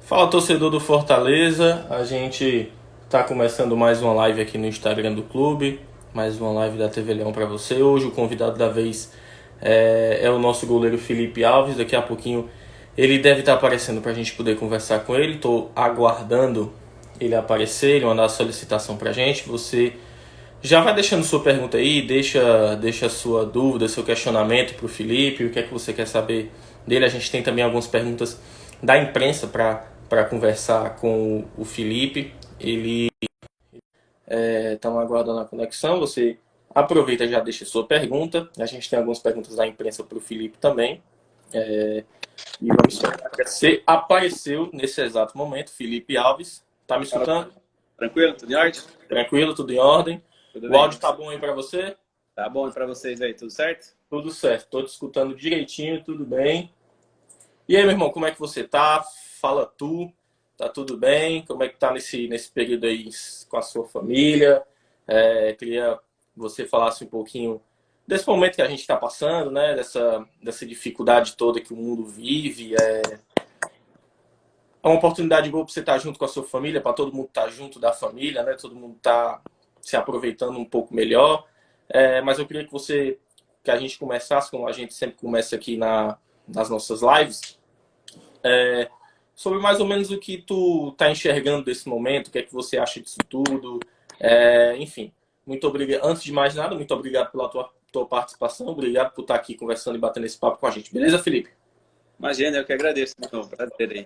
Fala, torcedor do Fortaleza. A gente está começando mais uma live aqui no Instagram do clube, mais uma live da TV Leão para você. Hoje o convidado da vez é o nosso goleiro Felipe Alves. Daqui a pouquinho ele deve estar aparecendo para a gente poder conversar com ele. Estou aguardando ele aparecer, ele mandar a solicitação para a gente. Você já vai deixando sua pergunta aí, deixa sua dúvida, seu questionamento para o Felipe, o que é que você quer saber dele. A gente tem também algumas perguntas da imprensa para conversar com o Felipe. Ele está aguardando a conexão. Você aproveita e já deixa sua pergunta. A gente tem algumas perguntas da imprensa para o Felipe também. E vamos esperar. Você apareceu nesse exato momento, Felipe Alves. Tá me Fala, escutando? tranquilo? Tudo em ordem? Tranquilo, tudo em ordem. Tudo O bem. áudio tá bom aí para você? Tá bom para vocês aí, tudo certo? Tudo certo, tô te escutando direitinho, tudo bem. E aí, meu irmão, como é que você tá? Fala tu, tá tudo bem? Como é que tá nesse período aí com a sua família? Queria que você falasse um pouquinho desse momento que a gente está passando, né? Dessa dificuldade toda que o mundo vive. É uma oportunidade boa para você estar junto com a sua família, para todo mundo estar junto da família, né? Todo mundo tá se aproveitando um pouco melhor. Mas eu queria que a gente começasse, como a gente sempre começa aqui nas nossas lives, sobre mais ou menos o que tu tá enxergando desse momento, o que é que você acha disso tudo. Enfim, muito obrigado. Antes de mais nada, muito obrigado pela tua participação, obrigado por estar aqui conversando e batendo esse papo com a gente. Beleza, Felipe? Imagina, eu que agradeço, de novo, prazer aí.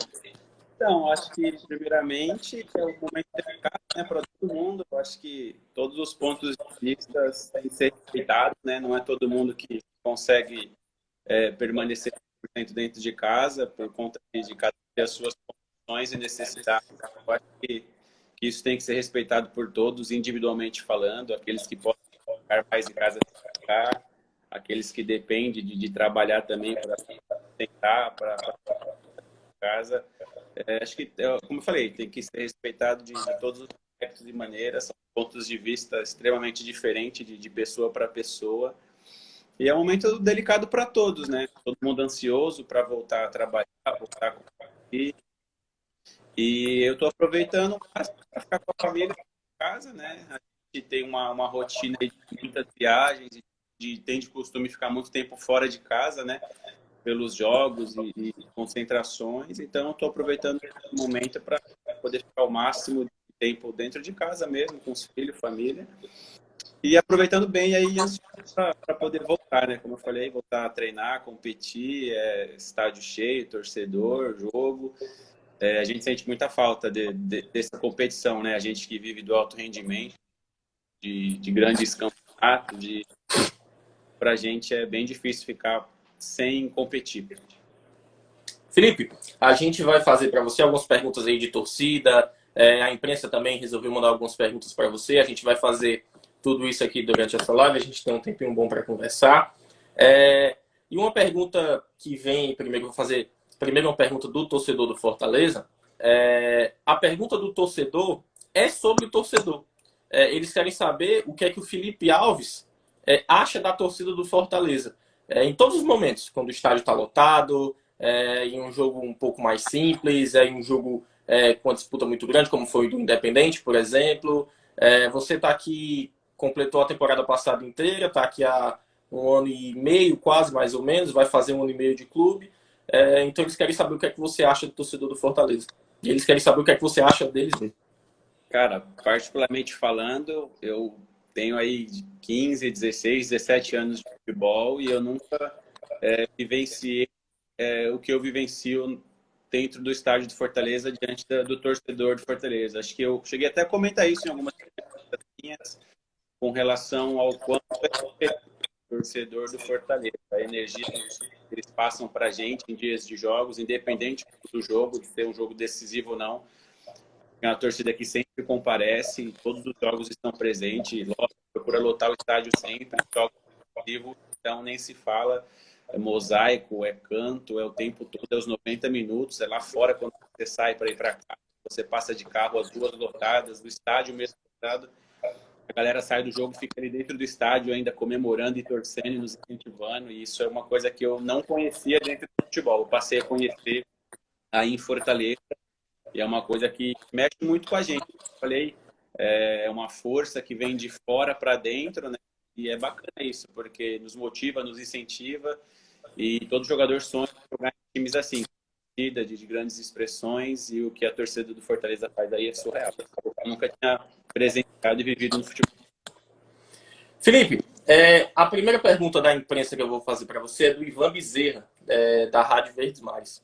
Então, acho que, primeiramente, é um momento delicado, né, para todo mundo. Eu acho que todos os pontos de vista têm que ser respeitados, né? Não é todo mundo que consegue permanecer 100% dentro de casa por conta de cada um ter as suas condições e necessidades. Eu acho que isso tem que ser respeitado por todos, individualmente falando. Aqueles que podem ficar mais em casa, ficar. Aqueles que dependem de trabalhar também para tentar, para casa. Acho que, como eu falei, tem que ser respeitado de todos os aspectos e maneiras, são pontos de vista extremamente diferentes de pessoa para pessoa. E é um momento delicado para todos, né? Todo mundo ansioso para voltar a trabalhar, voltar a competir. E eu estou aproveitando para ficar com a família em casa, né? A gente tem uma rotina de muitas viagens, tem de costume ficar muito tempo fora de casa, né? Pelos jogos e concentrações. Então, estou aproveitando esse momento para poder ficar o máximo de tempo dentro de casa mesmo, com os filhos, família. E aproveitando bem aí para poder voltar, né? Como eu falei, voltar a treinar, competir, estádio cheio, torcedor, jogo. A gente sente muita falta dessa competição, né? A gente que vive do alto rendimento, de grandes campeonatos, para a gente é bem difícil ficar sem competir. Felipe, a gente vai fazer para você algumas perguntas aí de torcida. A imprensa também resolveu mandar algumas perguntas para você. A gente vai fazer tudo isso aqui durante essa live. A gente tem um tempinho bom para conversar. E uma pergunta que vem primeiro, vou fazer primeiro uma pergunta do torcedor do Fortaleza. A pergunta do torcedor é sobre o torcedor. Eles querem saber o que é que o Felipe Alves acha da torcida do Fortaleza. Em todos os momentos, quando o estádio está lotado, em um jogo um pouco mais simples, em um jogo com uma disputa muito grande, como foi o do Independente, por exemplo. Você está aqui, completou a temporada passada inteira, está aqui há um ano e meio, quase mais ou menos, vai fazer um ano e meio de clube. Então eles querem saber o que é que você acha do torcedor do Fortaleza. E eles querem saber o que é que você acha deles mesmo. Cara, particularmente falando, eu tenho aí 15, 16, 17 anos de futebol e eu nunca vivenciei o que eu vivencio dentro do estádio do Fortaleza diante do torcedor do Fortaleza. Acho que eu cheguei até a comentar isso em algumas minhas com relação ao quanto é o torcedor do Fortaleza, a energia que eles passam para a gente em dias de jogos, independente do jogo, de ser um jogo decisivo ou não. É uma torcida que sempre comparece, todos os jogos estão presentes, procura lotar o estádio sempre, jogos decisivos, então nem se fala. É mosaico, é canto, é o tempo todo, é os 90 minutos, é lá fora quando você sai para ir para casa, você passa de carro, as ruas lotadas, do estádio mesmo lotado, a galera sai do jogo, fica ali dentro do estádio ainda comemorando e torcendo e nos incentivando, e isso é uma coisa que eu não conhecia dentro do futebol, eu passei a conhecer aí em Fortaleza, E é uma coisa que mexe muito com a gente. Eu falei, é uma força que vem de fora para dentro, né? E é bacana isso, porque nos motiva, nos incentiva. E todo jogador sonha em jogar em times assim, de grandes expressões. E o que a torcida do Fortaleza faz aí é surreal. Eu nunca tinha presenciado e vivido no futebol. Felipe, a primeira pergunta da imprensa que eu vou fazer para você é do Ivan Bezerra, da Rádio Verdes Mares.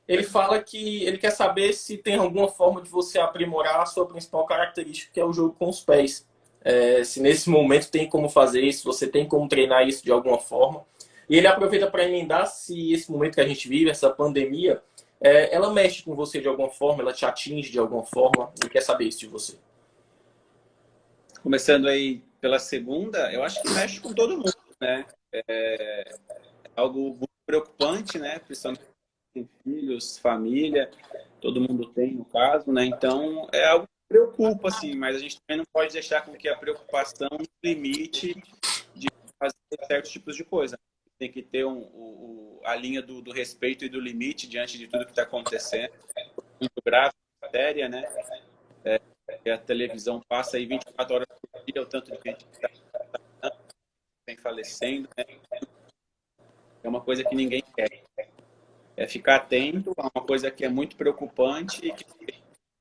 Ele fala que ele quer saber se tem alguma forma de você aprimorar a sua principal característica, que é o jogo com os pés. Se nesse momento tem como fazer isso, você tem como treinar isso de alguma forma. E ele aproveita para emendar se esse momento que a gente vive, essa pandemia, ela mexe com você de alguma forma, ela te atinge de alguma forma. Ele quer saber isso de você. Começando aí pela segunda, eu acho que mexe com todo mundo, né? É algo muito preocupante, né? Principalmente com filhos, família, todo mundo tem no caso, né? Então é algo que preocupa, assim, mas a gente também não pode deixar com que a preocupação nos limite de fazer certos tipos de coisa. Tem que ter a linha do respeito e do limite diante de tudo que está acontecendo. Muito grave, séria, né? A televisão passa aí 24 horas por dia, o tanto de gente que está falecendo, né? É uma coisa que ninguém quer. É ficar atento a uma coisa que é muito preocupante e que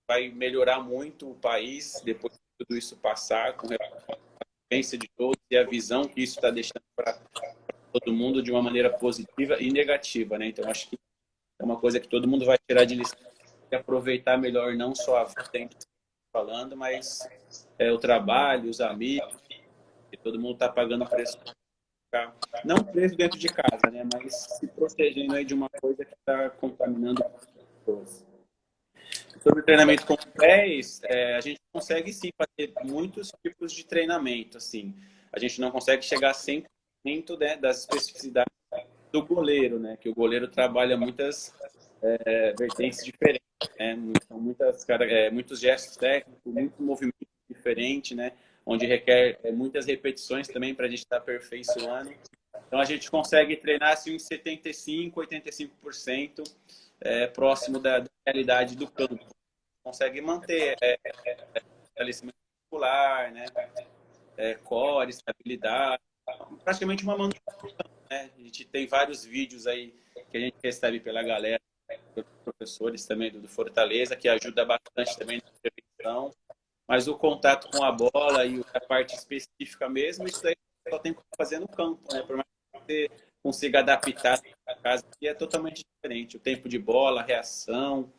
vai melhorar muito o país depois de tudo isso passar, com a vivência de todos e a visão que isso está deixando para todo mundo de uma maneira positiva e negativa, né? Então, acho que é uma coisa que todo mundo vai tirar de lição e aproveitar melhor não só a vida falando, mas o trabalho, os amigos, e todo mundo está pagando preço. Não preso dentro de casa, né? Mas se protegendo aí de uma coisa que está contaminando as pessoas. Sobre treinamento com pés, a gente consegue sim fazer muitos tipos de treinamento, assim. A gente não consegue chegar a 100%, né, das especificidades do goleiro, né? Que o goleiro trabalha muitas vertentes diferentes, né? Muitos gestos técnicos, muito movimento diferente, né? Onde requer muitas repetições também para a gente estar aperfeiçoando. Então a gente consegue treinar assim, uns 75%, 85% próximo da realidade do campo. Consegue manter fortalecimento muscular, né? Core, estabilidade, praticamente uma manutenção, né? A gente tem vários vídeos aí que a gente recebe pela galera, pelos professores também do Fortaleza, que ajuda bastante também na prevenção. Mas o contato com a bola e a parte específica mesmo, isso daí só tem que fazer no campo, né? Por mais que você consiga adaptar a casa, que é totalmente diferente. O tempo de bola, a reação.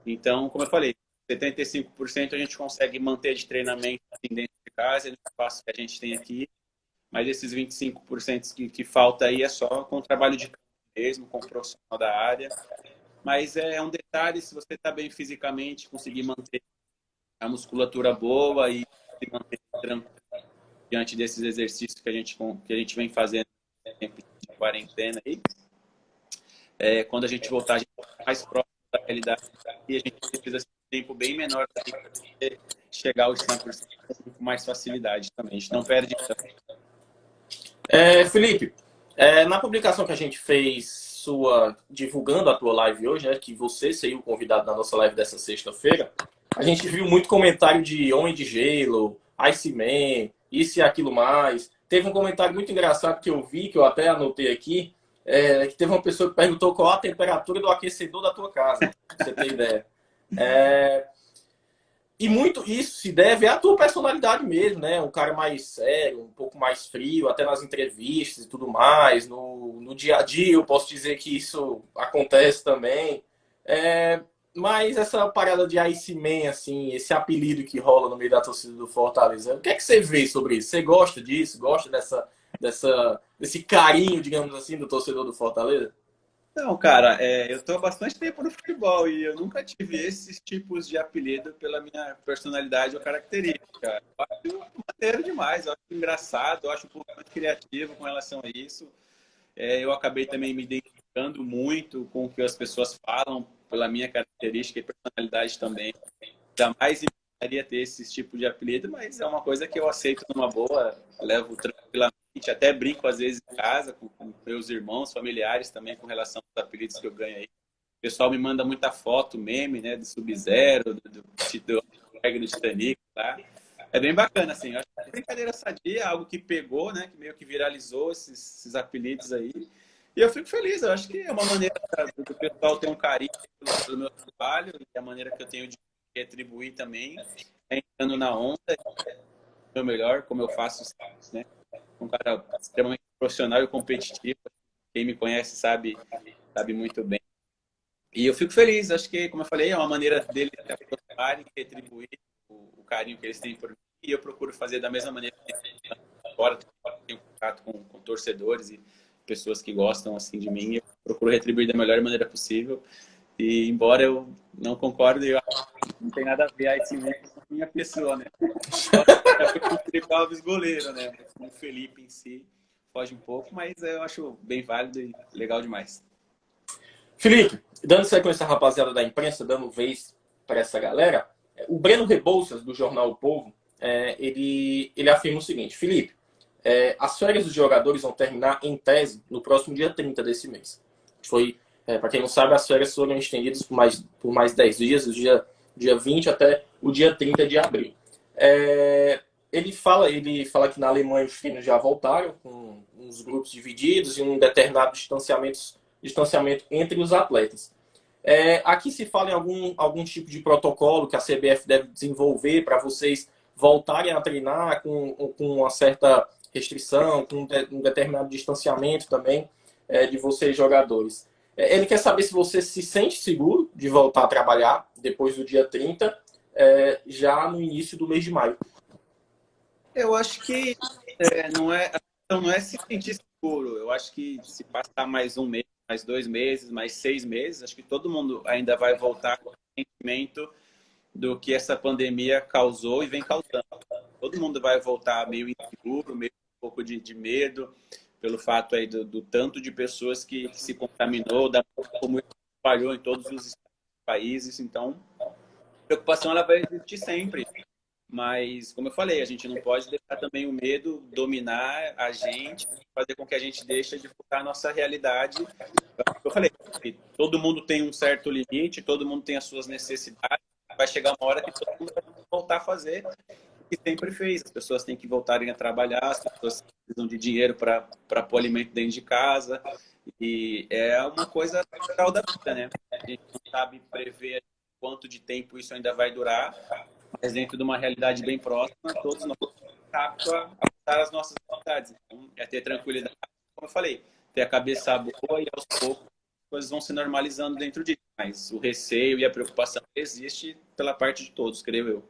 Então, como eu falei, 75% a gente consegue manter de treinamento dentro de casa, no espaço que a gente tem aqui. Mas esses 25% que falta aí é só com o trabalho de campo mesmo, com o profissional da área. Mas é um detalhe, se você está bem fisicamente, conseguir manter a musculatura boa e se manter tranquilo diante desses exercícios que a gente vem fazendo no tempo de quarentena aí. Quando a gente voltar, a gente vai mais próximo da realidade e a gente precisa de um tempo bem menor para chegar aos 100% com mais facilidade também. A gente não perde tanto. Felipe, na publicação que a gente fez sua divulgando a tua live hoje, né, que você saiu convidado na nossa live dessa sexta-feira, a gente viu muito comentário de Homem de Gelo, Iceman, isso e aquilo mais. Teve um comentário muito engraçado que eu vi, que eu até anotei aqui, que teve uma pessoa que perguntou qual a temperatura do aquecedor da tua casa, pra você ter ideia. E muito isso se deve à tua personalidade mesmo, né? Um cara mais sério, um pouco mais frio, até nas entrevistas e tudo mais. No dia a dia eu posso dizer que isso acontece também. Mas essa parada de Iceman, assim, esse apelido que rola no meio da torcida do Fortaleza, o que é que você vê sobre isso? Você gosta disso? Gosta desse carinho, digamos assim, do torcedor do Fortaleza? Não, cara, eu estou há bastante tempo no futebol e eu nunca tive esses tipos de apelido pela minha personalidade ou característica. Eu acho maneiro demais, eu acho engraçado, eu acho um pouco muito criativo com relação a isso. Eu acabei também me identificando muito com o que as pessoas falam, pela minha característica e personalidade também. Jamais imaginaria ter esse tipo de apelido, mas é uma coisa que eu aceito numa boa, levo tranquilamente, até brinco às vezes em casa com meus irmãos, familiares também com relação aos apelidos que eu ganho aí. pessoal me manda muita foto, meme, né, do Sub-Zero, do Titanic, tá? É bem bacana, assim. Eu acho que brincadeira sadia, algo que pegou, né, que meio que viralizou esses apelidos aí. E eu fico feliz, eu acho que é uma maneira do pessoal ter um carinho pelo meu trabalho e a maneira que eu tenho de retribuir também, é entrando na onda, o meu melhor, como eu faço, né? Um cara extremamente profissional e competitivo. Quem me conhece sabe muito bem. E eu fico feliz, acho que, como eu falei, é uma maneira deles se aproximarem, retribuir o carinho que eles têm por mim. E eu procuro fazer da mesma maneira que agora tenho contato com torcedores e pessoas que gostam assim de mim. Eu procuro retribuir da melhor maneira possível. E embora eu não concorde, eu acho que não tem nada a ver aí sim com a minha pessoa, né? Com o Felipe Alves goleiro, né? Com o Felipe em si foge um pouco, mas eu acho bem válido e legal demais. Felipe, dando sequência à rapaziada da imprensa, dando vez para essa galera, o Breno Rebouças, do jornal O Povo, ele afirma o seguinte: Felipe, as férias dos jogadores vão terminar, em tese, no próximo dia 30 desse mês. Para quem não sabe, as férias foram estendidas por mais 10 dias, do dia 20 até o dia 30 de abril. Ele fala que na Alemanha os treinos já voltaram, com uns grupos divididos e um determinado distanciamento entre os atletas. Aqui se fala em algum tipo de protocolo que a CBF deve desenvolver para vocês voltarem a treinar com uma certa restrição, com um determinado distanciamento também de vocês jogadores. Ele quer saber se você se sente seguro de voltar a trabalhar depois do dia 30, já no início do mês de maio. Eu acho que não é se sentir seguro. Eu acho que se passar mais um mês, mais 2 meses, mais 6 meses, acho que todo mundo ainda vai voltar com o sentimento do que essa pandemia causou e vem causando. Todo mundo vai voltar meio inseguro, meio um pouco de medo, pelo fato aí do tanto de pessoas que se contaminou, da como isso espalhou em todos os países. Então, a preocupação ela vai existir sempre. Mas, como eu falei, a gente não pode deixar também o medo dominar a gente, fazer com que a gente deixe de focar a nossa realidade. Eu falei, todo mundo tem um certo limite, todo mundo tem as suas necessidades. Vai chegar uma hora que todo mundo vai voltar a fazer o que sempre fez. As pessoas têm que voltarem a trabalhar, as pessoas precisam de dinheiro para pôr alimento dentro de casa. E é uma coisa natural da vida, né? A gente não sabe prever quanto de tempo isso ainda vai durar, mas dentro de uma realidade bem próxima, todos nós estamos aptos a passar as nossas vontades. Então, é ter tranquilidade, como eu falei, ter a cabeça boa e aos poucos as coisas vão se normalizando dentro disso. Mas o receio e a preocupação existe pela parte de todos, creio eu.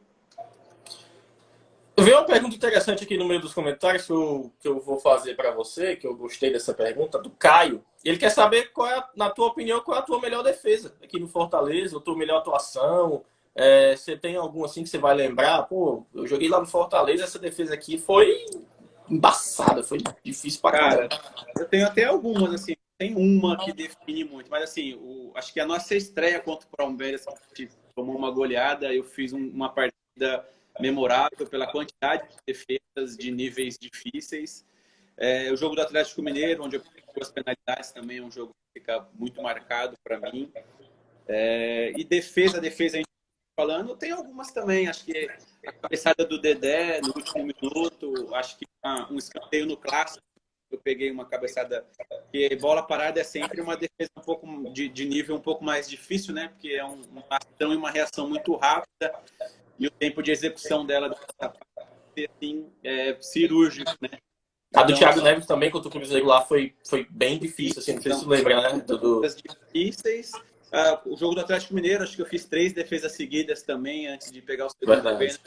Veio uma pergunta interessante aqui no meio dos comentários que eu vou fazer para você, que eu gostei dessa pergunta, do Caio. Ele quer saber na tua opinião, qual é a tua melhor defesa aqui no Fortaleza, a tua melhor atuação. Você tem algum assim que você vai lembrar? Pô, eu joguei lá no Fortaleza, essa defesa aqui foi embaçada, foi difícil pra caramba. Cara, eu tenho até algumas, assim, tem uma que define muito, mas assim, acho que a nossa estreia contra o Palmeiras, a gente tomou uma goleada, eu fiz uma partida memorável pela quantidade de defesas de níveis difíceis. O jogo do Atlético Mineiro, onde eu fiz 2 penalidades, também é um jogo que fica muito marcado para mim. E defesa a gente falando, tem algumas também, acho que a cabeçada do Dedé no último minuto, acho que um escanteio no clássico, eu peguei uma cabeçada, que bola parada é sempre uma defesa um pouco de nível um pouco mais difícil, né? Porque é uma ação e uma reação muito rápida e o tempo de execução dela assim, cirúrgico, né? A do Thiago Neves também, contra o Cruzeiro lá, foi bem difícil, assim, não sei se você lembra, né? Difíceis. O jogo do Atlético Mineiro, acho que eu fiz 3 defesas seguidas também, antes de pegar o segundo pênalti.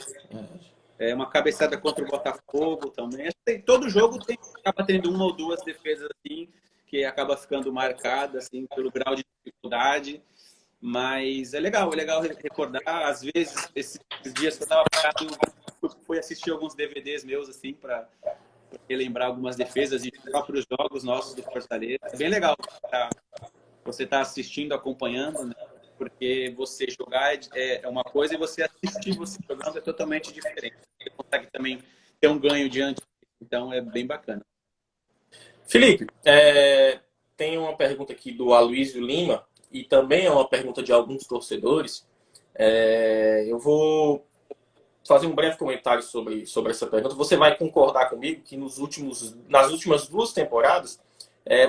Uma cabeçada contra o Botafogo também. Acho que todo jogo acaba tendo 1 ou 2 defesas assim, que acaba ficando marcada assim, pelo grau de dificuldade. Mas é legal recordar. Às vezes, esses dias que eu estava parado, fui assistir alguns DVDs meus, assim, para relembrar algumas defesas e próprios jogos nossos do Fortaleza. É bem legal você tá assistindo, acompanhando, né? Porque você jogar é uma coisa e você assistir você jogando é totalmente diferente. Você consegue também ter um ganho diante disso. Então, é bem bacana. Felipe, tem uma pergunta aqui do Aloysio Lima, e também é uma pergunta de alguns torcedores. Eu vou fazer um breve comentário sobre essa pergunta. Você vai concordar comigo que nas últimas 2 temporadas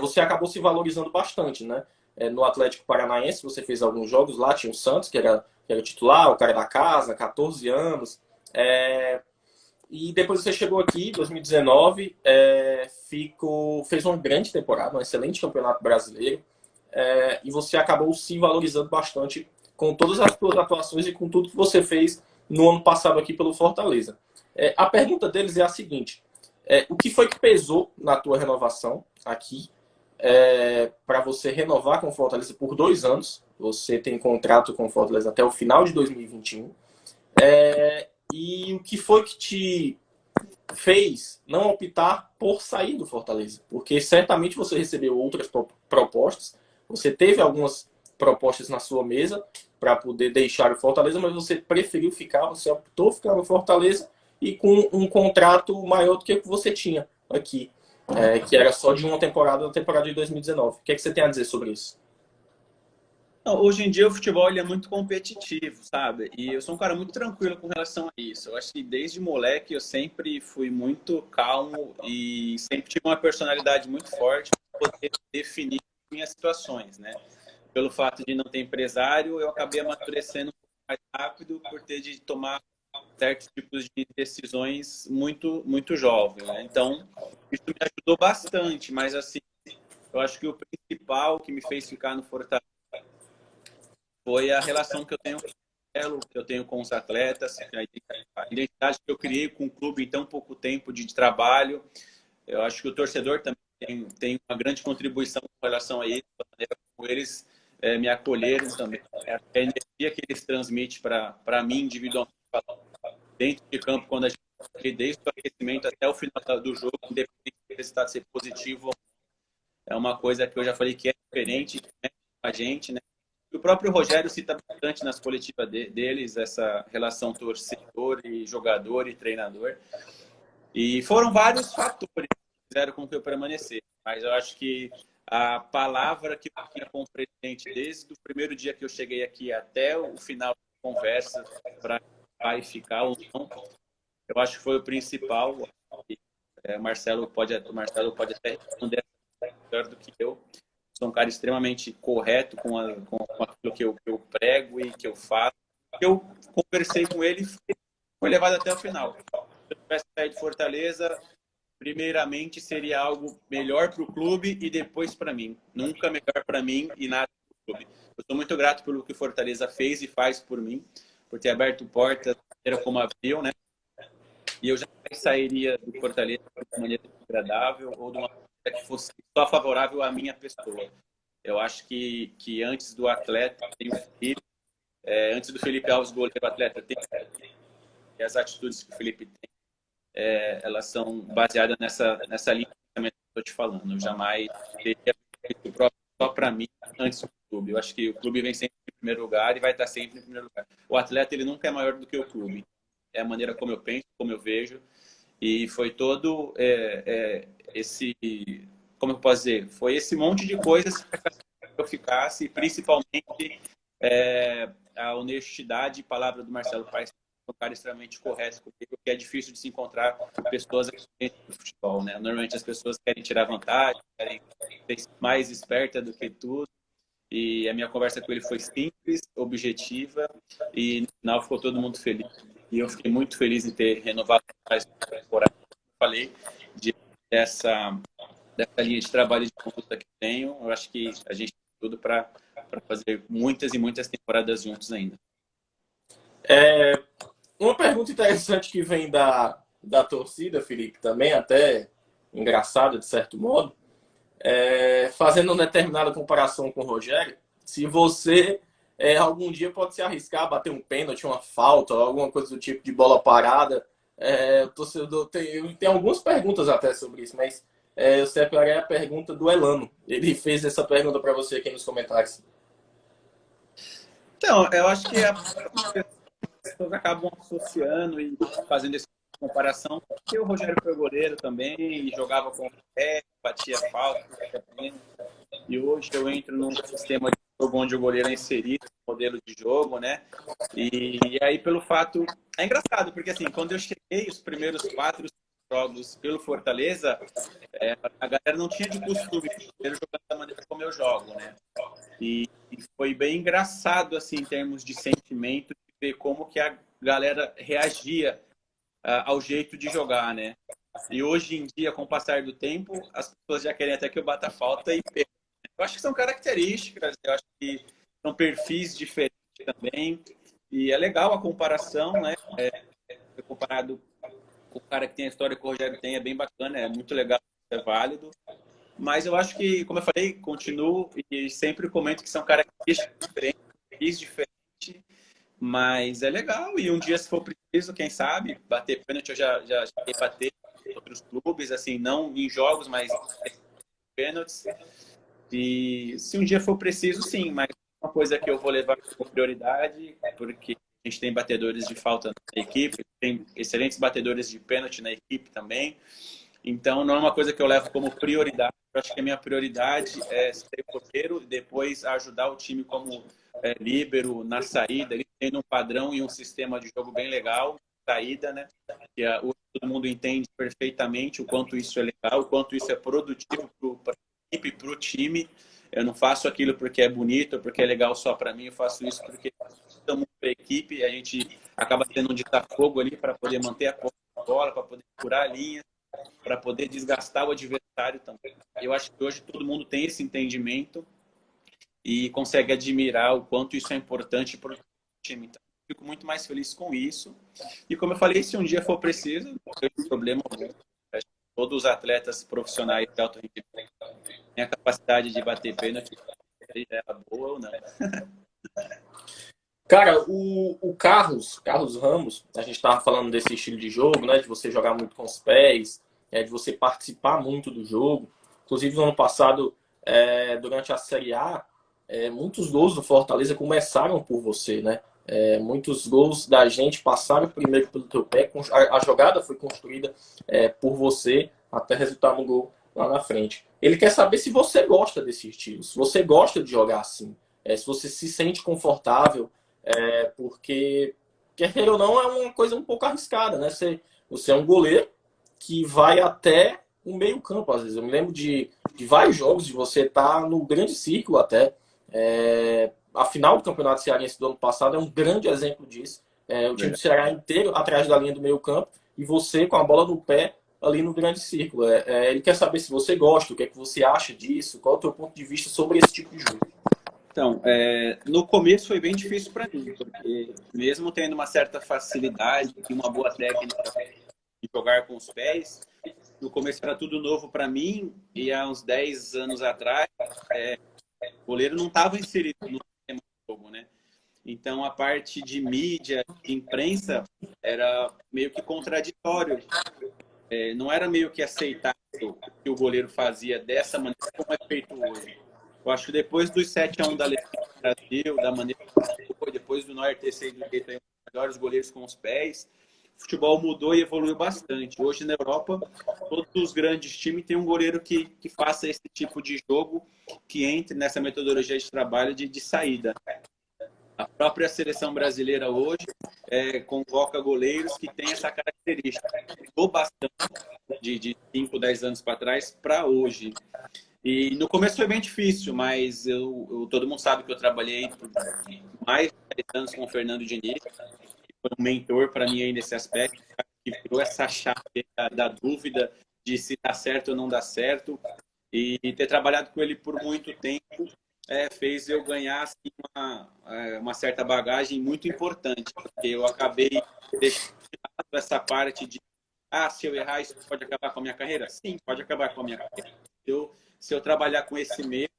você acabou se valorizando bastante, né? No Atlético Paranaense você fez alguns jogos, lá tinha o Santos, que era titular, o cara da casa, 14 anos. E depois você chegou aqui, em 2019, fez uma grande temporada, um excelente campeonato brasileiro, e você acabou se valorizando bastante com todas as suas atuações e com tudo que você fez no ano passado aqui pelo Fortaleza. A pergunta deles é a seguinte: o que foi que pesou na tua renovação aqui para você renovar com o Fortaleza por 2 anos? Você tem contrato com o Fortaleza até o final de 2021. E o que foi que te fez não optar por sair do Fortaleza? Porque certamente você recebeu outras propostas, você teve algumas propostas na sua mesa para poder deixar o Fortaleza, mas você preferiu ficar, você optou ficar no Fortaleza e com um contrato maior do que o que você tinha aqui, que era só de uma temporada, na temporada de 2019. O que é que você tem a dizer sobre isso? Não, hoje em dia o futebol ele é muito competitivo, sabe? E eu sou um cara muito tranquilo com relação a isso. Eu acho que desde moleque eu sempre fui muito calmo e sempre tive uma personalidade muito forte para poder definir minhas situações, né? Pelo fato de não ter empresário, eu acabei amadurecendo um pouco mais rápido por ter de tomar certos tipos de decisões muito, muito jovem, né? Então, isso me ajudou bastante, mas assim, eu acho que o principal que me fez ficar no Fortaleza foi a relação que eu tenho com o Marcelo, que eu tenho com os atletas, a identidade que eu criei com o clube em tão pouco tempo de trabalho. Eu acho que o torcedor também tem uma grande contribuição com relação a isso, a maneira como eles me acolheram também. A energia que eles transmitem para mim individualmente, dentro de campo, quando a gente desde o aquecimento até o final do jogo, independente se o resultado ser positivo, é uma coisa que eu já falei que é diferente, né, com a gente, né? O próprio Rogério cita bastante nas coletivas deles essa relação torcedor e jogador e treinador. E foram vários fatores que fizeram com que eu permanecesse. Mas eu acho que a palavra que eu tinha com o presidente desde o primeiro dia que eu cheguei aqui até o final da conversa para vai ficar ou não, eu acho que foi o principal. O Marcelo pode até responder melhor do que eu. Sou um cara extremamente correto com aquilo que eu prego e que eu faço. Eu conversei com ele e foi levado até o final. Se eu tivesse saído de Fortaleza, primeiramente seria algo melhor para o clube e depois para mim. Nunca melhor para mim e nada para o clube. Eu sou muito grato pelo que o Fortaleza fez e faz por mim, por ter aberto portas da maneira como abriu, né? E eu jamais sairia do Fortaleza de uma maneira agradável ou de uma maneira que fosse só favorável à minha pessoa. Eu acho que antes do atleta tem o Felipe, antes do Felipe Alves, goleiro atleta, tem e as atitudes que o Felipe tem, elas são baseadas nessa linha de pensamento que eu estou te falando. Eu jamais teria feito próprio só para mim antes do clube. Eu acho que o clube vem sempre em primeiro lugar e vai estar sempre em primeiro lugar. O atleta ele nunca é maior do que o clube. É a maneira como eu penso, como eu vejo. E foi todo esse... Como eu posso dizer? Foi esse monte de coisas que eu ficasse, principalmente a honestidade e palavra do Marcelo Paes, um cara extremamente correto, porque é difícil de se encontrar pessoas aqui dentro do futebol, né? Normalmente as pessoas querem tirar vantagem, querem ser mais esperta do que tudo. E a minha conversa com ele foi simples, objetiva e no final ficou todo mundo feliz. E eu fiquei muito feliz em ter renovado mais uma temporada. Eu falei dessa linha de trabalho de conduta que tenho. Eu acho que a gente tem tudo para fazer muitas e muitas temporadas juntos ainda. Uma pergunta interessante que vem da torcida, Felipe, também até engraçada de certo modo, fazendo uma determinada comparação com o Rogério, se você algum dia pode se arriscar a bater um pênalti, uma falta, alguma coisa do tipo de bola parada. O torcedor tem algumas perguntas até sobre isso, mas eu separei a pergunta do Elano. Ele fez essa pergunta para você aqui nos comentários. Então, eu acho que as pessoas acabam associando e fazendo essa comparação, porque o Rogério foi goleiro também e jogava com o pé, batia falta, e hoje eu entro num sistema de jogo onde o goleiro é inserido no modelo de jogo, né? E aí, pelo fato... É engraçado, porque assim, quando eu cheguei, os primeiros 4 jogos pelo Fortaleza, a galera não tinha de costume de jogar da maneira como eu jogo, né? E foi bem engraçado, assim, em termos de sentimento, de ver como que a galera reagia ao jeito de jogar, né? E hoje em dia, com o passar do tempo, as pessoas já querem até que eu bata falta e perca. Eu acho que são características, eu acho que são perfis diferentes também. E é legal a comparação, né? Comparado com o cara que tem a história que o Rogério tem, é bem bacana, é muito legal, é válido. Mas eu acho que, como eu falei, continuo e sempre comento que são características diferentes, perfis diferentes, mas é legal. E um dia, se for preciso, quem sabe, bater pênalti, eu já cheguei a bater em outros clubes, assim, não em jogos, mas em pênaltis. E se um dia for preciso, sim, mas é uma coisa que eu vou levar como prioridade, porque a gente tem batedores de falta na equipe, tem excelentes batedores de pênalti na equipe também. Então, não é uma coisa que eu levo como prioridade. Eu acho que a minha prioridade é ser goleiro e depois ajudar o time como líbero na saída, ele tendo um padrão e um sistema de jogo bem legal, saída, né? Que hoje todo mundo entende perfeitamente o quanto isso é legal, o quanto isso é produtivo para a equipe, para o time. Eu não faço aquilo porque é bonito, porque é legal só para mim, eu faço isso porque estamos para a equipe, a gente acaba tendo um ditafogo ali para poder manter a bola, para poder curar a linha, para poder desgastar o adversário também. Eu acho que hoje todo mundo tem esse entendimento e consegue admirar o quanto isso é importante para o time. Então, fico muito mais feliz com isso. E como eu falei, se um dia for preciso, não tem problema algum. Todos os atletas profissionais de alto rendimento têm a capacidade de bater pênalti, seja ela boa ou não. Cara, o Carlos Ramos, a gente estava falando desse estilo de jogo, né? De você jogar muito com os pés, de você participar muito do jogo. Inclusive, no ano passado, durante a Série A, muitos gols do Fortaleza começaram por você, né? Muitos gols da gente passaram primeiro pelo teu pé. A jogada foi construída por você até resultar no gol lá na frente. Ele quer saber se você gosta desse estilo, se você gosta de jogar assim, se você se sente confortável, porque, quer ou não, é uma coisa um pouco arriscada, né? Você é um goleiro que vai até o meio campo, às vezes. Eu me lembro de vários jogos de você estar no grande círculo até. A final do Campeonato Cearense do ano passado é um grande exemplo disso. O time do Ceará inteiro atrás da linha do meio campo e você com a bola no pé ali no grande círculo. Ele quer saber se você gosta, o que é que você acha disso, qual é o teu ponto de vista sobre esse tipo de jogo. Então, no começo foi bem difícil para mim, porque mesmo tendo uma certa facilidade e uma boa técnica de jogar com os pés, no começo era tudo novo para mim e há uns 10 anos atrás, o goleiro não estava inserido no sistema de jogo, né? Então, a parte de mídia, de imprensa, era meio que contraditório. Não era meio que aceitável o que o goleiro fazia dessa maneira como é feito hoje. Eu acho que depois dos 7-1 da Alemanha do Brasil, da maneira que foi, depois do Neuer ter sido eleito um dos melhores goleiros com os pés, o futebol mudou e evoluiu bastante. Hoje, na Europa, todos os grandes times têm um goleiro que faça esse tipo de jogo, que entre nessa metodologia de trabalho de saída. A própria seleção brasileira hoje convoca goleiros que têm essa característica. Mudou bastante de 5, 10 anos para trás para hoje. E no começo foi bem difícil, mas todo mundo sabe que eu trabalhei por mais de 10 anos com o Fernando Diniz, que foi um mentor para mim aí nesse aspecto, que virou essa chave da dúvida de se dá certo ou não dá certo. E ter trabalhado com ele por muito tempo fez eu ganhar assim, uma certa bagagem muito importante, porque eu acabei deixando essa parte de se eu errar, isso pode acabar com a minha carreira? Sim, pode acabar com a minha carreira. Se eu trabalhar com esse medo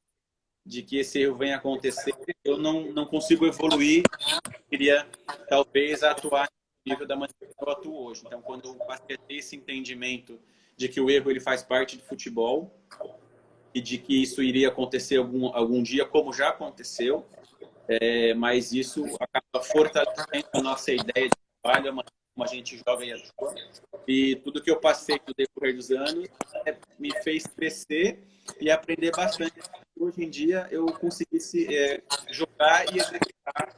de que esse erro venha acontecer, eu não consigo evoluir. Eu queria, talvez, atuar no nível da maneira que eu atuo hoje. Então, quando eu passei a ter esse entendimento de que o erro ele faz parte do futebol e de que isso iria acontecer algum dia, como já aconteceu, mas isso acaba fortalecendo a nossa ideia de trabalho, a maneira como a gente joga e atua. E tudo que eu passei no decorrer dos anos me fez crescer e aprender bastante hoje em dia eu conseguisse jogar e executar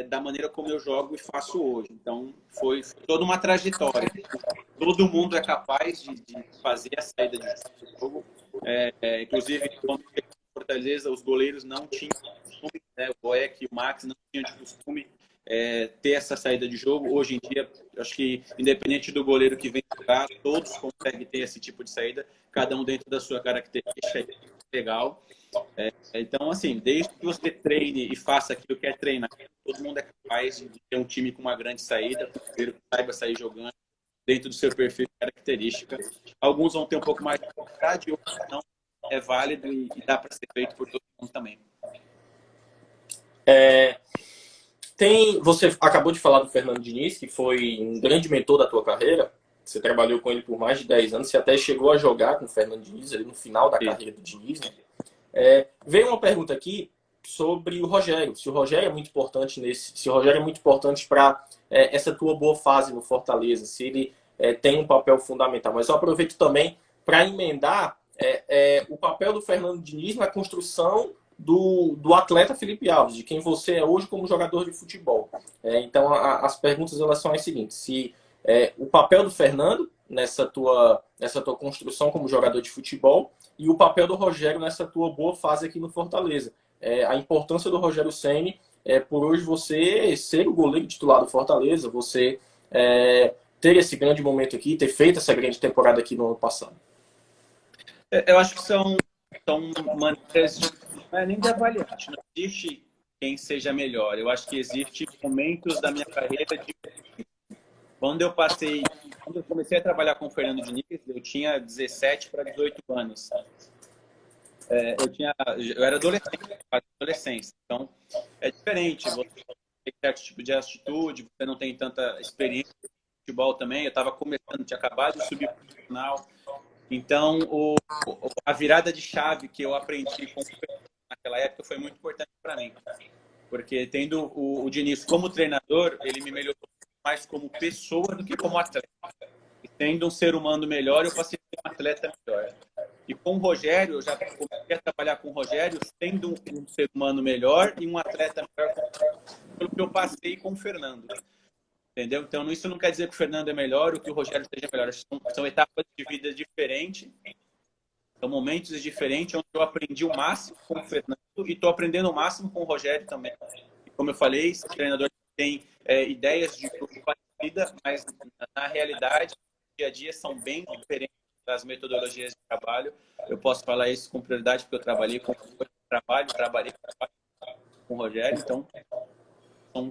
da maneira como eu jogo e faço hoje. Então, foi toda uma trajetória. Todo mundo é capaz de fazer a saída de jogo. Inclusive, quando eu cheguei em Fortaleza, os goleiros não tinham costume, né? O Boeck e o Max não tinham de costume ter essa saída de jogo. Hoje em dia, acho que, independente do goleiro que vem jogar, todos conseguem ter esse tipo de saída, cada um dentro da sua característica. É legal. Então, assim, desde que você treine e faça aquilo que é treinar, todo mundo é capaz de ter um time com uma grande saída, um goleiro que saiba sair jogando dentro do seu perfil e característica. Alguns vão ter um pouco mais de dificuldade, outros não. É válido e dá para ser feito por todo mundo também. Você acabou de falar do Fernando Diniz, que foi um grande mentor da tua carreira. Você trabalhou com ele por mais de 10 anos. Você até chegou a jogar com o Fernando Diniz ali no final da carreira do Diniz, né? Veio uma pergunta aqui sobre o Rogério. Se o Rogério é muito importante se o Rogério é muito importante para essa tua boa fase no Fortaleza, se ele tem um papel fundamental. Mas eu aproveito também para emendar o papel do Fernando Diniz na construção do atleta Felipe Alves, de quem você é hoje como jogador de futebol. Então, as perguntas elas são as seguintes: se o papel do Fernando nessa tua construção como jogador de futebol e o papel do Rogério nessa tua boa fase aqui no Fortaleza. A importância do Rogério Ceni por hoje você ser o goleiro titular do Fortaleza, você ter esse grande momento aqui, ter feito essa grande temporada aqui no ano passado. Eu acho que são maneiras não é nem de avaliar. Acho que não existe quem seja melhor. Eu acho que existem momentos da minha carreira de... Quando eu comecei a trabalhar com o Fernando Diniz, eu tinha 17 para 18 anos. Eu era adolescente, então é diferente. Você tem certo tipo de atitude, você não tem tanta experiência no futebol também. Eu estava começando, tinha acabado de subir para o profissional. Então, a virada de chave que eu aprendi com o Fernando naquela época foi muito importante para mim. Porque tendo o Diniz como treinador, ele me melhorou mais como pessoa do que como atleta. E tendo um ser humano melhor, eu passei a ser um atleta melhor. E com o Rogério, eu já comecei a trabalhar com o Rogério, sendo um ser humano melhor e um atleta melhor, pelo que eu passei com o Fernando. Entendeu? Então, isso não quer dizer que o Fernando é melhor ou que o Rogério seja melhor. São etapas de vida diferentes, são momentos diferentes, onde eu aprendi o máximo com o Fernando e estou aprendendo o máximo com o Rogério também. E como eu falei, esse treinador tem ideias de jogo parecida, mas na realidade, no dia a dia, são bem diferentes das metodologias de trabalho. Eu posso falar isso com prioridade, porque eu trabalhei com o Rogério, então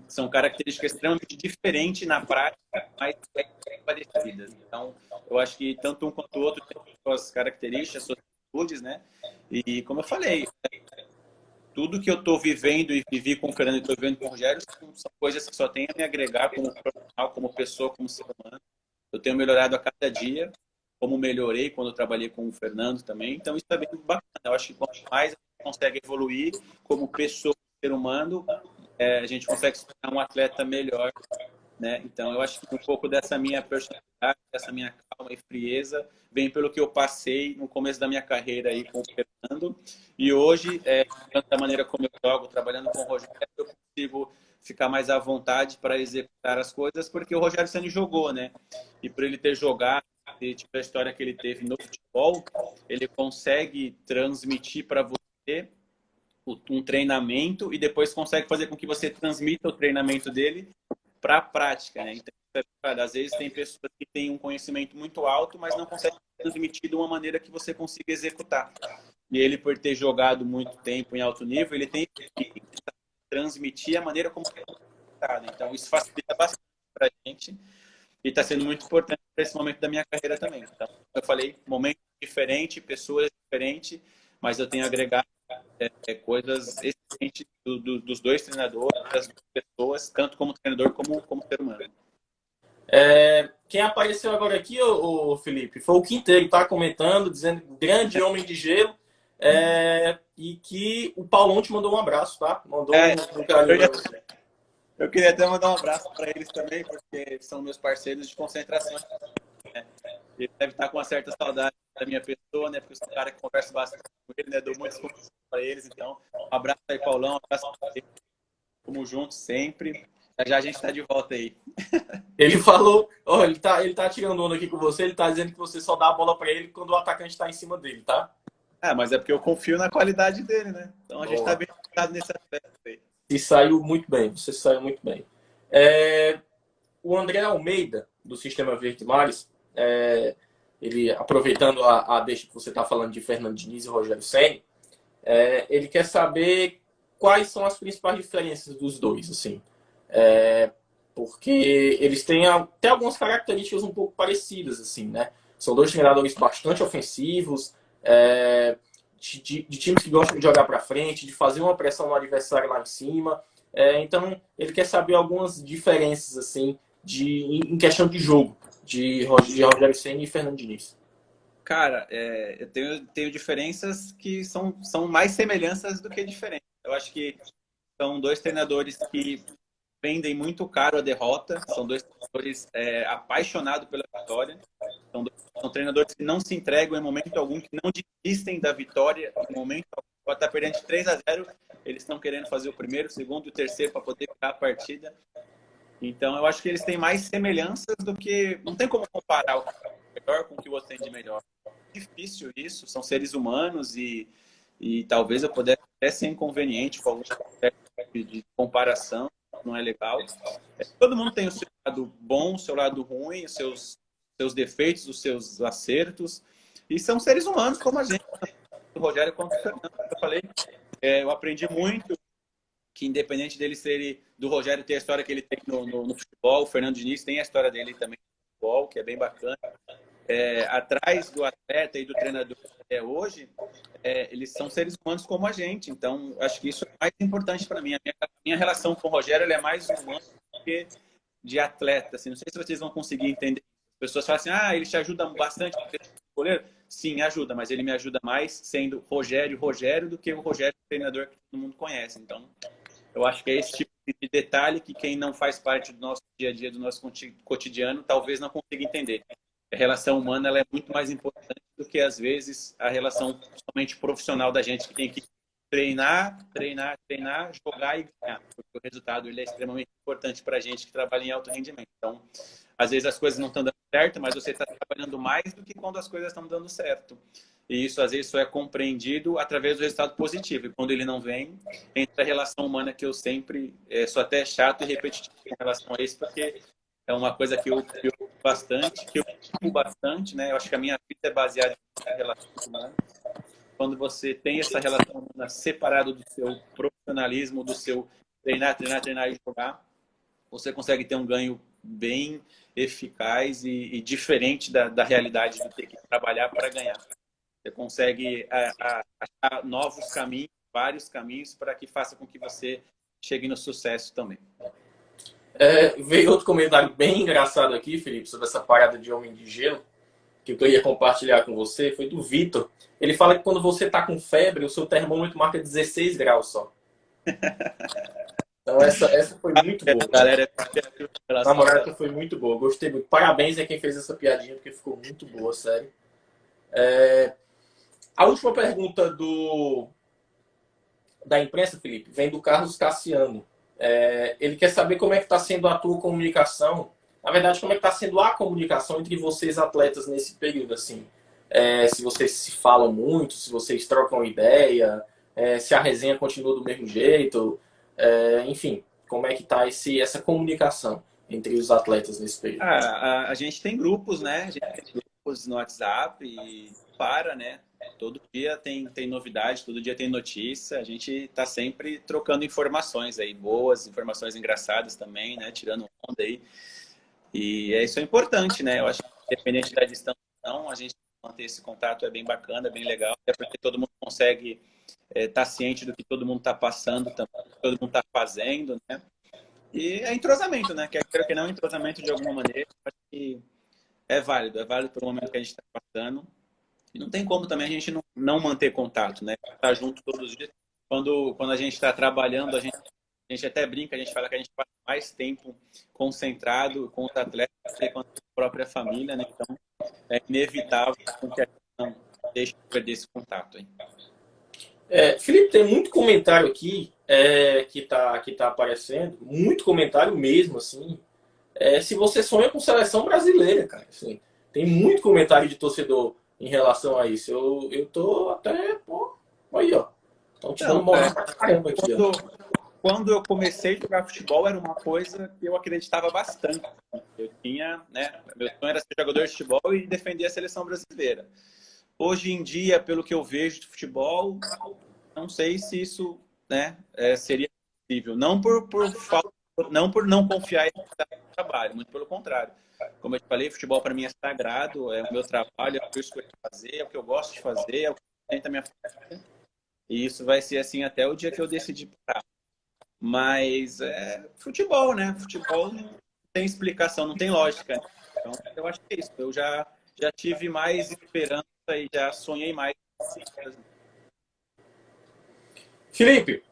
são características extremamente diferentes na prática, mas parecidas. Então, eu acho que tanto um quanto o outro tem suas características, suas atitudes, né? E como eu falei, tudo que eu estou vivendo e vivi com o Fernando e estou vivendo com o Rogério são coisas que só têm a me agregar como profissional, como pessoa, como ser humano. Eu tenho melhorado a cada dia, como melhorei quando eu trabalhei com o Fernando também. Então, isso é bem bacana. Eu acho que quanto mais a gente consegue evoluir como pessoa, ser humano, a gente consegue se tornar um atleta melhor, né? Então, eu acho que um pouco dessa minha personalidade, dessa minha calma e frieza, vem pelo que eu passei no começo da minha carreira aí com o Fernando. E hoje, da maneira como eu jogo, trabalhando com o Rogério, eu consigo ficar mais à vontade para executar as coisas, porque o Rogério Ceni jogou, né? E por ele ter jogado, tipo a história que ele teve no futebol, ele consegue transmitir para você um treinamento e depois consegue fazer com que você transmita o treinamento dele para a prática, né? Então, às vezes tem pessoas que têm um conhecimento muito alto, mas não conseguem transmitir de uma maneira que você consiga executar. E ele, por ter jogado muito tempo em alto nível, ele tem que transmitir a maneira como é executado. Então, isso facilita bastante para a gente e está sendo muito importante para esse momento da minha carreira também. Então, eu falei, momento diferente, pessoas diferentes, mas eu tenho agregado coisas excelentes dos dois treinadores, das duas pessoas, tanto como treinador como ser humano. Quem apareceu agora aqui, o Felipe, foi o Quinteiro, tá comentando, dizendo grande homem de gelo, e que o Paulão te mandou um abraço, tá? Mandou um carinho pra você. Eu queria até mandar um abraço para eles também, porque são meus parceiros de concentração. Né? Ele deve estar com uma certa saudade da minha pessoa, né? Porque eu sou um cara que conversa bastante com ele, né? Dou muitos conselhos para eles. Então, um abraço aí, Paulão. Um abraço pra você. Tamo junto sempre. Já já a gente está de volta aí. Ele falou, ó, ele tá tirando onda aqui com você, ele tá dizendo que você só dá a bola para ele quando o atacante tá em cima dele, tá? Ah, mas é porque eu confio na qualidade dele, né? Então a gente está Boa. bem focado nesse aspecto aí. E saiu muito bem, você saiu muito bem. O André Almeida, do Sistema Verde Mares, ele, aproveitando a deixa que você está falando de Fernando Diniz e Rogério Ceni, ele quer saber quais são as principais diferenças dos dois, assim. Porque eles têm até algumas características um pouco parecidas, assim, né? São dois treinadores bastante ofensivos, de times que gostam de jogar para frente, de fazer uma pressão no adversário lá em cima. Então, ele quer saber algumas diferenças, assim, em questão de jogo, de Rogério Ceni e Fernando Diniz. Cara, eu tenho diferenças que são mais semelhanças do que diferenças. Eu acho que são dois treinadores que vendem muito caro a derrota, são dois treinadores apaixonados pela vitória, são treinadores que não se entregam em momento algum, que não desistem da vitória em momento algum. Pode estar perdendo de 3-0, eles estão querendo fazer o primeiro, o segundo e o terceiro para poder ficar a partida. Então, eu acho que eles têm mais semelhanças do que... Não tem como comparar o que é melhor com o que você tem de melhor. É difícil isso, são seres humanos e talvez eu pudesse até ser inconveniente com algum aspecto de comparação, não é legal. Todo mundo tem o seu lado bom, o seu lado ruim, os seus defeitos, os seus acertos, e são seres humanos como a gente, o Rogério quanto o Fernando. Eu falei, eu aprendi muito que independente dele ser do Rogério ter a história que ele tem no futebol, o Fernando Diniz tem a história dele também no futebol, que é bem bacana. Atrás do atleta e do treinador hoje, eles são seres humanos como a gente. Então, acho que isso é mais importante para mim. A minha relação com o Rogério é mais humana do que de atleta. Assim, não sei se vocês vão conseguir entender. As pessoas falam assim, ele te ajuda bastante goleiro. Sim, ajuda, mas ele me ajuda mais sendo Rogério do que o Rogério treinador que todo mundo conhece. Então, eu acho que é esse tipo de detalhe que quem não faz parte do nosso dia a dia, do nosso cotidiano, talvez não consiga entender. A relação humana ela é muito mais importante do que, às vezes, a relação somente profissional da gente, que tem que treinar, jogar e ganhar. Porque o resultado ele é extremamente importante para a gente que trabalha em alto rendimento. Então, às vezes as coisas não estão dando certo, mas você está trabalhando mais do que quando as coisas estão dando certo. E isso, às vezes, só é compreendido através do resultado positivo. E quando ele não vem, entra a relação humana que eu sempre sou até chato e repetitivo em relação a isso, porque é uma coisa que eu bastante, que eu amo bastante, né? Eu acho que a minha vida é baseada em relações humanas. Quando você tem essa relação humana separada do seu profissionalismo, do seu treinar e jogar, você consegue ter um ganho bem eficaz e diferente da realidade de ter que trabalhar para ganhar. Você consegue achar novos caminhos, vários caminhos, para que faça com que você chegue no sucesso também. Veio outro comentário bem engraçado aqui, Felipe, sobre essa parada de homem de gelo, que eu queria compartilhar com você, foi do Vitor. Ele fala que quando você está com febre, o seu termômetro marca 16 graus só. Então essa foi muito boa. Galera, Na moral, essa foi muito boa. Gostei muito. Parabéns a quem fez essa piadinha, porque ficou muito boa, sério. A última pergunta da imprensa, Felipe, vem do Carlos Cassiano. Ele quer saber como é que está sendo a tua comunicação. Na verdade, como é que está sendo a comunicação entre vocês atletas nesse período, assim. Se vocês se falam muito, se vocês trocam ideia, se a resenha continua do mesmo jeito, enfim, como é que está essa comunicação entre os atletas nesse período? A gente tem grupos, né? A gente tem grupos no WhatsApp e né? Todo dia tem novidade, todo dia tem notícia. A gente está sempre trocando informações aí, boas, informações engraçadas também, né? Tirando onda aí. E isso é importante, né? Eu acho que independente da distância, não, a gente manter esse contato é bem bacana, é bem legal, até porque todo mundo consegue estar ciente do que todo mundo está passando, também, do que todo mundo está fazendo, né? E é entrosamento, né? Quer que não, entrosamento de alguma maneira, acho que é válido pelo momento que a gente está passando. E não tem como também a gente não manter contato, né? Estar junto todos os dias. Quando a gente está trabalhando, a gente até brinca, a gente fala que a gente passa mais tempo concentrado com os atletas do que com a própria família, né? Então, é inevitável que a gente não deixe de perder esse contato. Hein? Felipe, tem muito comentário aqui que tá aparecendo, muito comentário mesmo, assim. Se você sonha com seleção brasileira, cara, assim, tem muito comentário de torcedor em relação a isso. Eu tô até, pô, aí, ó. Estão te dando Então, moral pra caramba aqui, ó. quando eu comecei a jogar futebol, era uma coisa que eu acreditava bastante. Eu tinha, né, meu sonho era ser jogador de futebol e defender a seleção brasileira. Hoje em dia, pelo que eu vejo de futebol, não sei se isso, né, seria possível. Não por não confiar em trabalho, muito pelo contrário. Como eu te falei, futebol para mim é sagrado, é o meu trabalho, é o que eu escolho fazer, é o que eu gosto de fazer, é o que tenta minha família. E isso vai ser assim até o dia que eu decidir parar. Mas é futebol, né? Futebol não tem explicação, não tem lógica. Né? Então, eu acho que é isso. Eu já tive mais esperança e já sonhei mais. Felipe,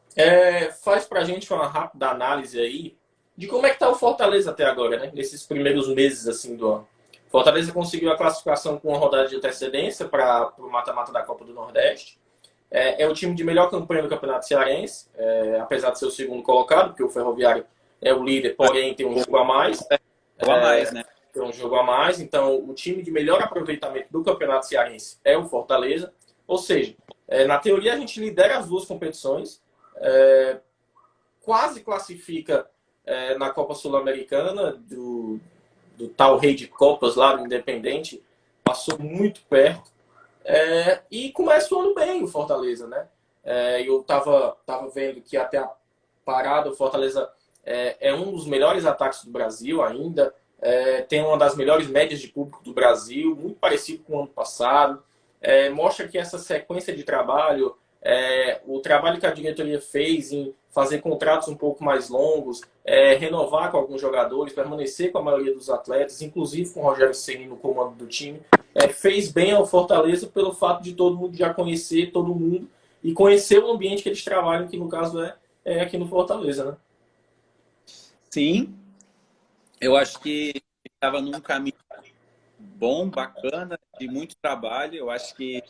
faz pra gente uma rápida análise aí de como é que tá o Fortaleza até agora, né? Nesses primeiros meses assim do ano. Fortaleza conseguiu a classificação com uma rodada de antecedência para o mata-mata da Copa do Nordeste. É o time de melhor campanha do Campeonato Cearense, apesar de ser o segundo colocado, porque o Ferroviário é o líder, porém tem um jogo a mais. Ou a mais, né? Tem um jogo a mais, então o time de melhor aproveitamento do Campeonato Cearense é o Fortaleza. Ou seja, na teoria a gente lidera as duas competições, quase classifica na Copa Sul-Americana, do tal Rei de Copas lá do Independente, passou muito perto. E começa o ano bem o Fortaleza, né? Eu tava vendo que até a parada o Fortaleza é um dos melhores ataques do Brasil ainda. Tem uma das melhores médias de público do Brasil, muito parecido com o ano passado. Mostra que essa sequência de trabalho, o trabalho que a diretoria fez em fazer contratos um pouco mais longos, renovar com alguns jogadores, permanecer com a maioria dos atletas, inclusive com o Rogério Ceni no comando do time, fez bem ao Fortaleza pelo fato de todo mundo já conhecer todo mundo e conhecer o ambiente que eles trabalham, que no caso é aqui no Fortaleza, né? Sim, eu acho que estava num caminho bom, bacana, de muito trabalho. Eu acho que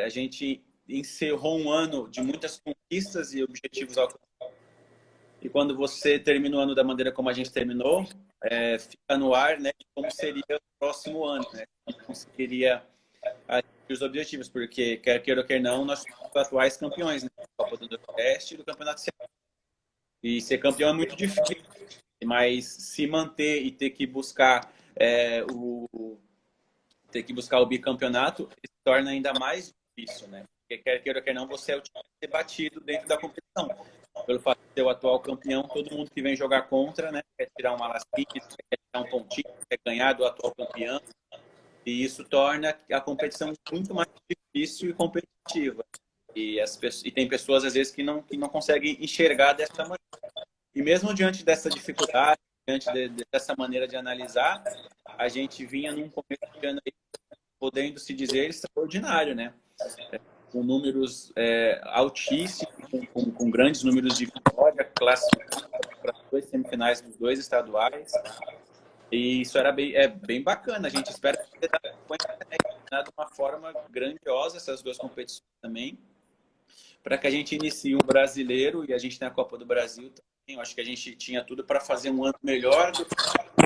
a gente encerrou um ano de muitas conquistas e objetivos alcançados. E quando você termina o ano da maneira como a gente terminou, fica no ar, né, de como seria o próximo ano, né? Como seria atingir os objetivos, porque quer queira ou quer não, nós somos os atuais campeões, né? Da Copa do Nordeste e do Campeonato Cearense. E ser campeão é muito difícil, mas se manter e ter que buscar o bicampeonato se torna ainda mais difícil, né? Porque quer queira ou quer não, você é o time a ser batido dentro da competição. Pelo fato de ser o atual campeão, todo mundo que vem jogar contra, né, quer tirar uma lasquinha, quer tirar um pontinho, quer ganhar do atual campeão. E isso torna a competição muito mais difícil e competitiva. E tem pessoas, às vezes, que não conseguem enxergar dessa maneira. E mesmo diante dessa dificuldade, dessa maneira de analisar, a gente vinha num começo de ano aí, podendo se dizer extraordinário, né? Com números altíssimos, com grandes números de vitória, classificando para as duas semifinais dos dois estaduais. E isso era bem bacana. A gente espera que tenha de uma forma grandiosa essas duas competições também, para que a gente inicie um brasileiro e a gente tem a Copa do Brasil também. Eu acho que a gente tinha tudo para fazer um ano melhor do que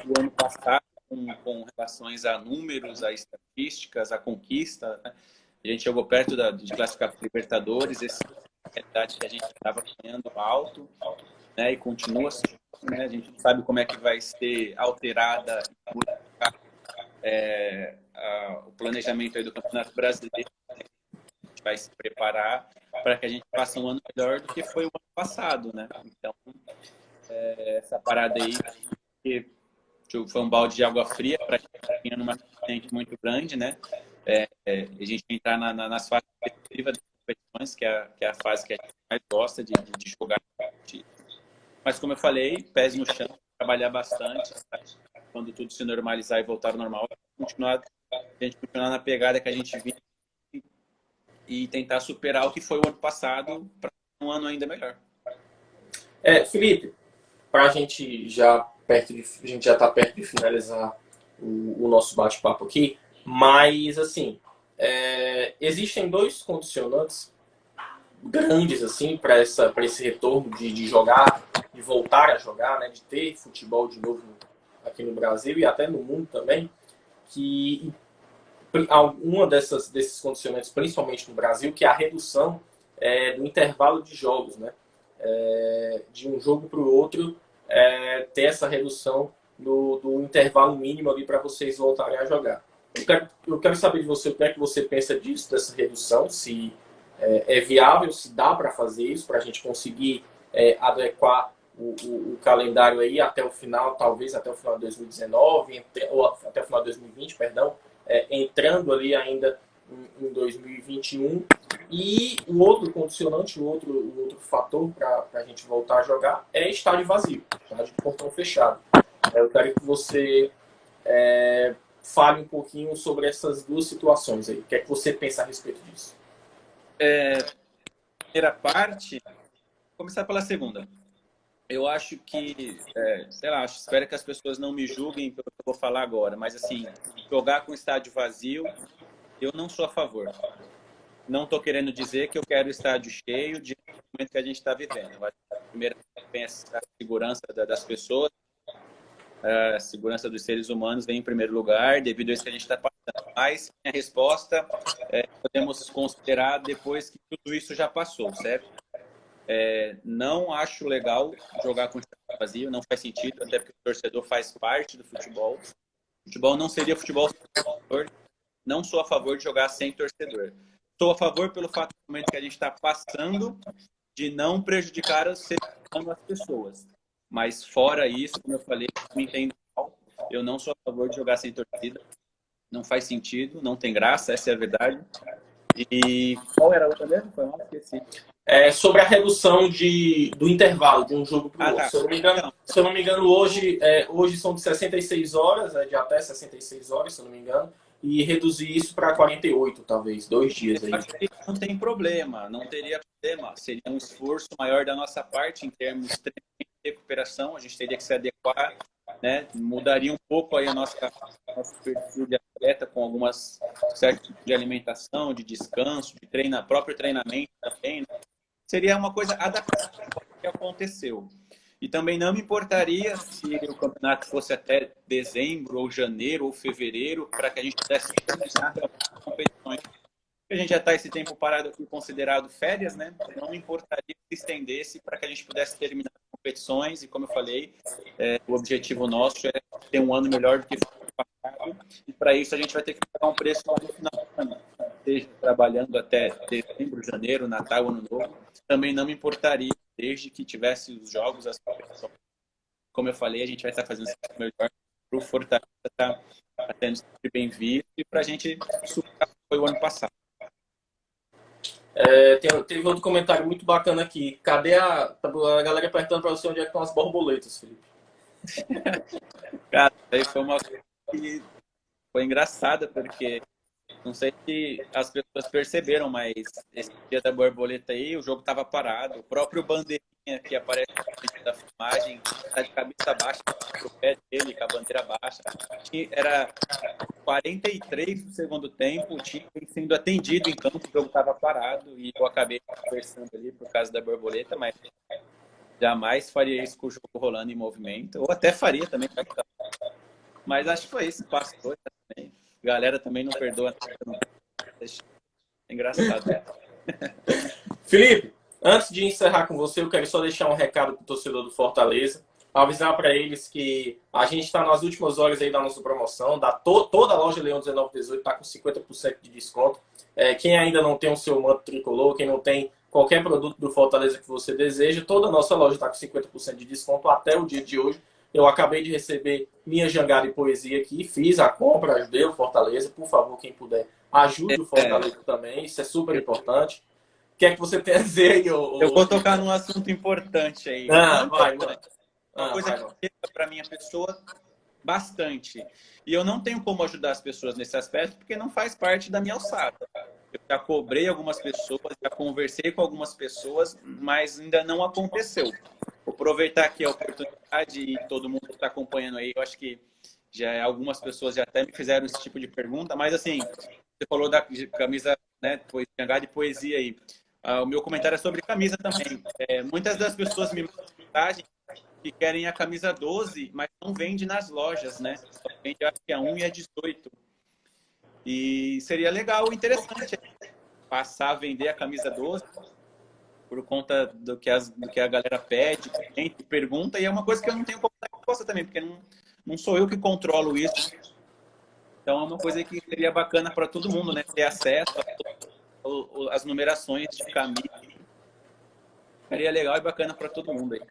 o ano passado, com relações a números, a estatísticas, a conquista, né? A gente chegou perto de classificar para o Libertadores, essa realidade que a gente estava ganhando alto, né, e continua assim, né? A gente não sabe como é que vai ser alterada o planejamento aí do Campeonato Brasileiro. A gente vai se preparar para que a gente faça um ano melhor do que foi o ano passado, né? Então, essa parada aí que foi um balde de água fria para a gente tinha numa frente muito grande, né? A gente entrar nas fases definitivas das competições, que é a fase que a gente mais gosta de jogar. Mas, como eu falei, pés no chão, trabalhar bastante. Quando tudo se normalizar e voltar ao normal, a gente continuar na pegada que a gente vinha e tentar superar o que foi o ano passado para um ano ainda melhor. Felipe, para a gente a gente já está perto de finalizar o nosso bate-papo aqui, mas assim, existem dois condicionantes grandes assim para esse retorno de jogar, de voltar a jogar, né, de ter futebol de novo aqui no Brasil e até no mundo também, que alguma desses condicionantes, principalmente no Brasil, que é a redução do intervalo de jogos, né? De um jogo para o outro, ter essa redução do intervalo mínimo ali para vocês voltarem a jogar. Eu quero saber de você o que é que você pensa disso, dessa redução, se é viável, se dá para fazer isso, para a gente conseguir adequar o calendário aí até o final, talvez até o final de 2019, ou até o final de 2020, perdão, entrando ali ainda em 2021. E o outro condicionante, o outro fator para a gente voltar a jogar é estádio vazio, estádio de portão fechado. Eu quero que você fale um pouquinho sobre essas duas situações aí. O que é que você pensa a respeito disso? Primeira parte, vou começar pela segunda. Eu acho que, sei lá, espero que as pessoas não me julguem pelo que eu vou falar agora, mas assim, jogar com estádio vazio, eu não sou a favor. Não estou querendo dizer que eu quero estádio cheio de momento que a gente está vivendo. Eu acho que primeiro vem a segurança das pessoas, a segurança dos seres humanos vem em primeiro lugar, devido a isso que a gente está passando. Mas a resposta podemos considerar depois que tudo isso já passou, certo? Não acho legal jogar com estádio vazio, não faz sentido, até porque o torcedor faz parte do futebol. O futebol não seria futebol sem torcedor. Não sou a favor de jogar sem torcedor. Sou a favor pelo fato do momento que a gente está passando de não prejudicar as pessoas. Mas fora isso, como eu falei, me entendo mal, eu não sou a favor de jogar sem torcida. Não faz sentido, não tem graça, essa é a verdade. E qual era a outra mesmo? Foi mal, esqueci. Sobre a redução do intervalo de um jogo para o outro. Tá. Se eu não me engano, hoje são de 66 horas, de até 66 horas, se eu não me engano, e reduzir isso para 48, talvez, 2 dias aí. Acho que não tem problema, não teria problema. Seria um esforço maior da nossa parte em termos de recuperação, a gente teria que se adequar, né? Mudaria um pouco aí nosso perfil de atleta com algumas certos tipos de alimentação, de descanso, de próprio treinamento também, né? Seria uma coisa adaptada ao que aconteceu. E também não me importaria se o campeonato fosse até dezembro, ou janeiro, ou fevereiro, para que a gente pudesse começar as competições. A gente já está esse tempo parado aqui considerado férias, né? Não me importaria se estendesse para que a gente pudesse terminar as competições. E como eu falei, o objetivo nosso é ter um ano melhor do que foi passado. E para isso a gente vai ter que pagar um preço lá no final do ano. Seja trabalhando até dezembro, janeiro, Natal, Ano Novo. Também não me importaria, desde que tivesse os jogos, as competições. Como eu falei, a gente vai estar fazendo o melhor para o Fortaleza estar sendo sempre bem visto e para a gente superar o que foi o ano passado. Teve outro comentário muito bacana aqui. Cadê a galera perguntando para você onde é que estão as borboletas, Felipe? Cara, aí foi uma coisa que foi engraçada, porque não sei se as pessoas perceberam, mas esse dia da borboleta aí, o jogo estava parado. O próprio bandeirinha que aparece na filmagem está de cabeça baixa, o pé dele com a bandeira baixa. Era 43 do segundo tempo, o time sendo atendido em campo, o jogo estava parado e eu acabei conversando ali por causa da borboleta, mas jamais faria isso com o jogo rolando em movimento, ou até faria também. Mas acho que foi isso, passou também. A galera também não perdoa. É engraçado, né? Felipe, antes de encerrar com você, eu quero só deixar um recado para o torcedor do Fortaleza. Avisar para eles que a gente está nas últimas horas aí da nossa promoção. Toda a loja Leão 1918 está com 50% de desconto. Quem ainda não tem o seu manto tricolor, quem não tem qualquer produto do Fortaleza que você deseja, toda a nossa loja está com 50% de desconto até o dia de hoje. Eu acabei de receber minha jangada e poesia aqui, fiz a compra, ajudei o Fortaleza. Por favor, quem puder, ajude o Fortaleza também, isso é super importante. O que é que você tem a dizer aí? Eu vou tocar num assunto importante aí. Vai, mano. Uma coisa que chega para minha pessoa bastante. E eu não tenho como ajudar as pessoas nesse aspecto, porque não faz parte da minha alçada. Eu já cobrei algumas pessoas, já conversei com algumas pessoas, mas ainda não aconteceu. Vou aproveitar aqui a oportunidade e todo mundo que está acompanhando aí, eu acho que já algumas pessoas já até me fizeram esse tipo de pergunta, mas assim, você falou da camisa, né, de poesia aí. O meu comentário é sobre camisa também. Muitas das pessoas me mandam mensagem que querem a camisa 12, mas não vende nas lojas, né? Só vende, acho que a 1 e a 18. E seria legal, interessante, passar a vender a camisa 12 por conta do que a galera pede, pergunta, e é uma coisa que eu não tenho como dar resposta também, porque não sou eu que controlo isso. Então é uma coisa que seria bacana para todo mundo, né? Ter acesso às numerações de camisa. Seria legal e bacana para todo mundo aí.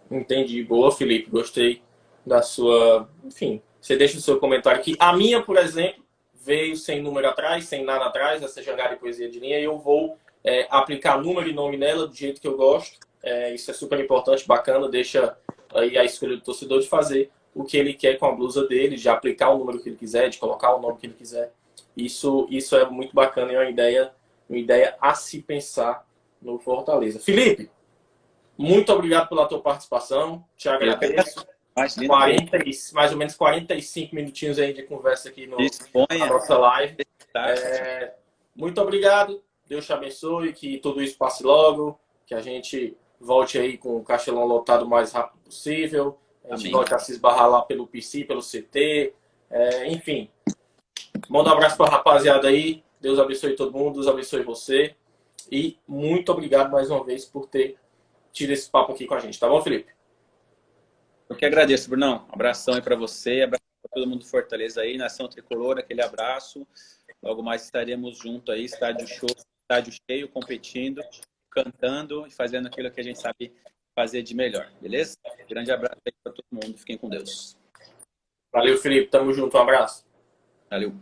Entendi. Boa, Felipe. Gostei da sua... Enfim, você deixa o seu comentário aqui. A minha, por exemplo, veio sem número atrás, sem nada atrás, essa jangada de poesia de linha, e eu vou aplicar número e nome nela do jeito que eu gosto. Isso é super importante, bacana, deixa aí a escolha do torcedor de fazer o que ele quer com a blusa dele, de aplicar o número que ele quiser, de colocar o nome que ele quiser. Isso é muito bacana e é uma ideia a se pensar no Fortaleza. Felipe, muito obrigado pela tua participação. Te agradeço. Mais ou menos 45 minutinhos aí de conversa aqui na nossa live. Muito obrigado. Deus te abençoe, que tudo isso passe logo, que a gente volte aí com o Castelão lotado o mais rápido possível. A gente volte a se esbarrar lá pelo PC, pelo CT. Enfim, manda um abraço para a rapaziada aí. Deus abençoe todo mundo, Deus abençoe você. E muito obrigado mais uma vez por ter tido esse papo aqui com a gente. Tá bom, Felipe? Eu que agradeço, Brunão. Um abração aí para você, abraço para todo mundo do Fortaleza aí, Nação Tricolor, aquele abraço. Logo mais estaremos juntos aí, estádio cheio, competindo, cantando e fazendo aquilo que a gente sabe fazer de melhor, beleza? Grande abraço aí para todo mundo, fiquem com Deus. Valeu, Felipe. Tamo junto, um abraço. Valeu.